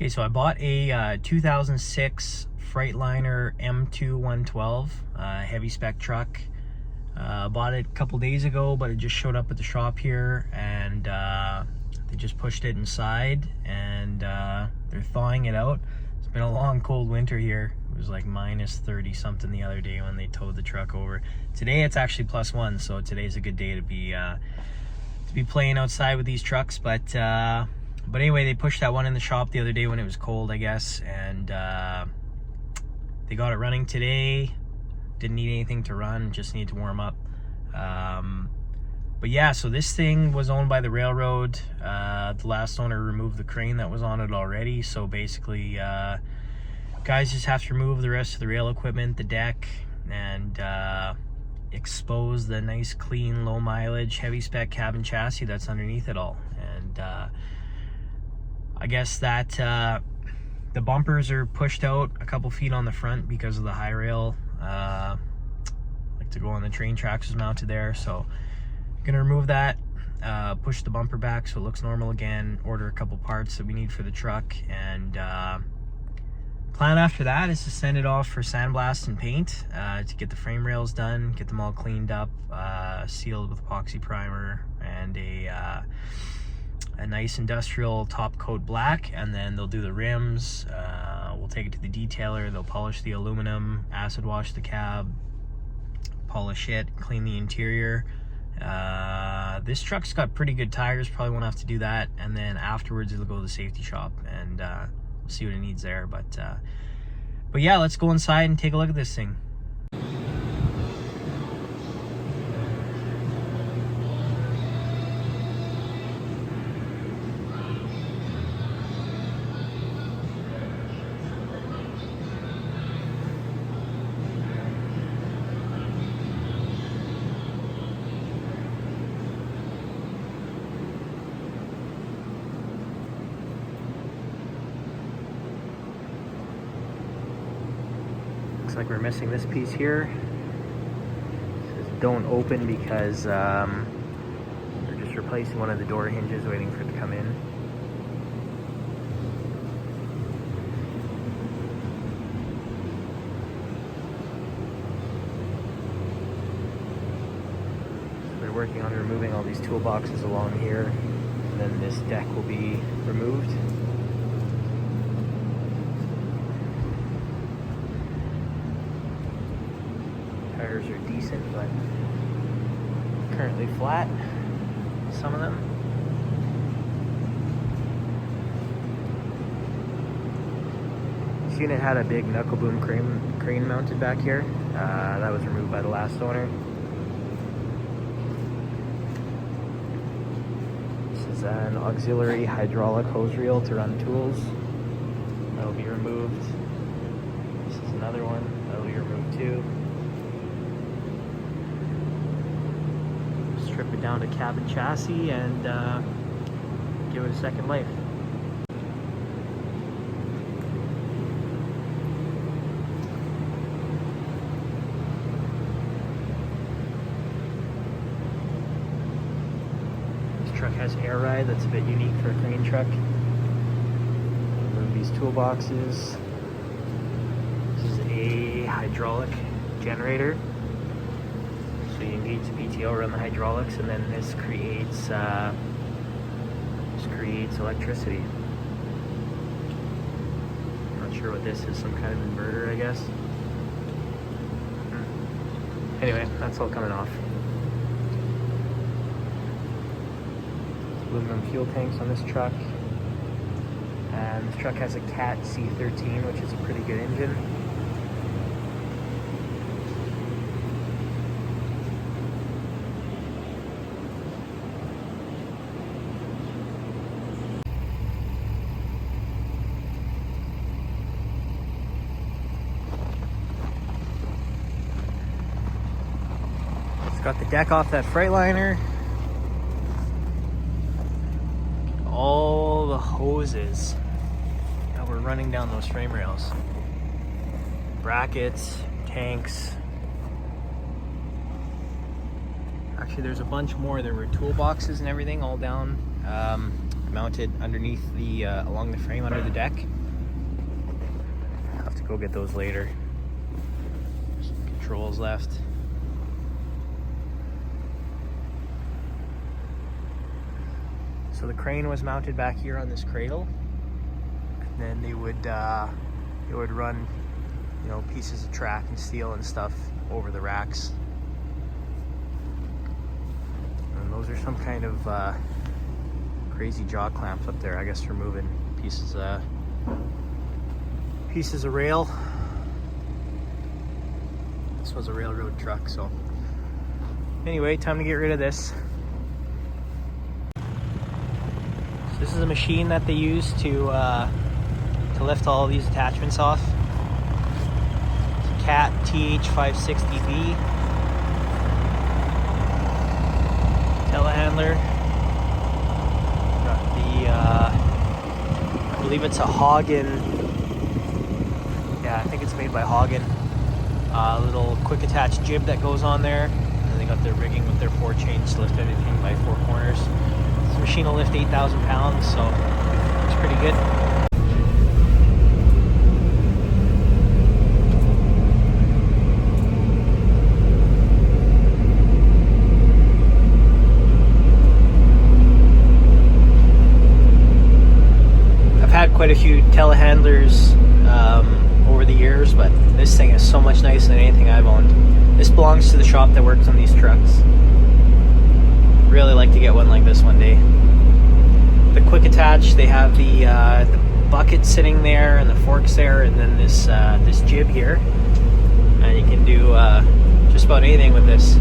Okay, so I bought a 2006 Freightliner M2 112 heavy spec truck. Bought it a couple days ago, but it just showed up at the shop here, and they just pushed it inside, and they're thawing it out. It's been a long, cold winter here. It was like minus 30 something the other day when they towed the truck over. Today it's actually +1, so today's a good day to be playing outside with these trucks. But anyway, they pushed that one in the shop the other day when it was cold, I guess, and they got it running today. Didn't need anything to run, just need to warm up. But yeah, so this thing was owned by the railroad. The last owner removed the crane that was on it already, so basically guys just have to remove the rest of the rail equipment, the deck, and expose the nice, clean, low mileage, heavy spec cabin chassis that's underneath it all. And I guess that the bumpers are pushed out a couple feet on the front because of the high rail. Like to go on the train tracks is mounted there, so I'm gonna remove that, push the bumper back so it looks normal again, order a couple parts that we need for the truck, and plan after that is to send it off for sandblast and paint to get the frame rails done, get them all cleaned up, sealed with epoxy primer and a nice industrial top coat black, and then they'll do the rims. We'll take it to the detailer, they'll polish the aluminum, acid wash the cab, polish it, clean the interior. This truck's got pretty good tires, probably won't have to do that, and then afterwards it'll go to the safety shop, and we'll see what it needs there. But yeah, let's go inside and take a look at this thing. Looks like we're missing this piece here. It says don't open because they're just replacing one of the door hinges, waiting for it to come in. So they're working on removing all these toolboxes along here, and then this deck will be removed. Tires are decent, but currently flat, some of them. This unit had a big knuckle boom crane mounted back here. That was removed by the last owner. This is an auxiliary hydraulic hose reel to run tools. That'll be removed. This is another one. That'll be removed too. Strip it down to cabin chassis and give it a second life. This truck has air ride, that's a bit unique for a crane truck. Remove these toolboxes. This is a hydraulic generator. So you engage the PTO, run the hydraulics, and then this creates electricity. I'm not sure what this is, some kind of inverter, I guess. Anyway, that's all coming off. Aluminum fuel tanks on this truck. And this truck has a Cat C13, which is a pretty good engine. Got the deck off that Freightliner. All the hoses that were running down those frame rails. Brackets, tanks. Actually, there's a bunch more. There were toolboxes and everything all down mounted underneath the along the frame under the deck. I'll have to go get those later. Some controls left. So the crane was mounted back here on this cradle, and then they would run, you know, pieces of track and steel and stuff over the racks. And those are some kind of crazy jaw clamps up there, I guess, for moving pieces of rail. This was a railroad truck, so anyway, time to get rid of this. This is a machine that they use to lift all these attachments off. It's a Cat TH560B telehandler. Got the I believe it's a Hagen. Yeah, I think it's made by Hagen. Little quick attach jib that goes on there, and they got their rigging with their 4 chains to lift everything by 4 corners. This machine will lift 8,000 pounds, so it's pretty good. I've had quite a few telehandlers over the years, but this thing is so much nicer than anything I've owned. This belongs to the shop that works on these trucks. Really like to get one like this one day. The quick attach, they have the bucket sitting there and the forks there, and then this jib here, and you can do just about anything with this.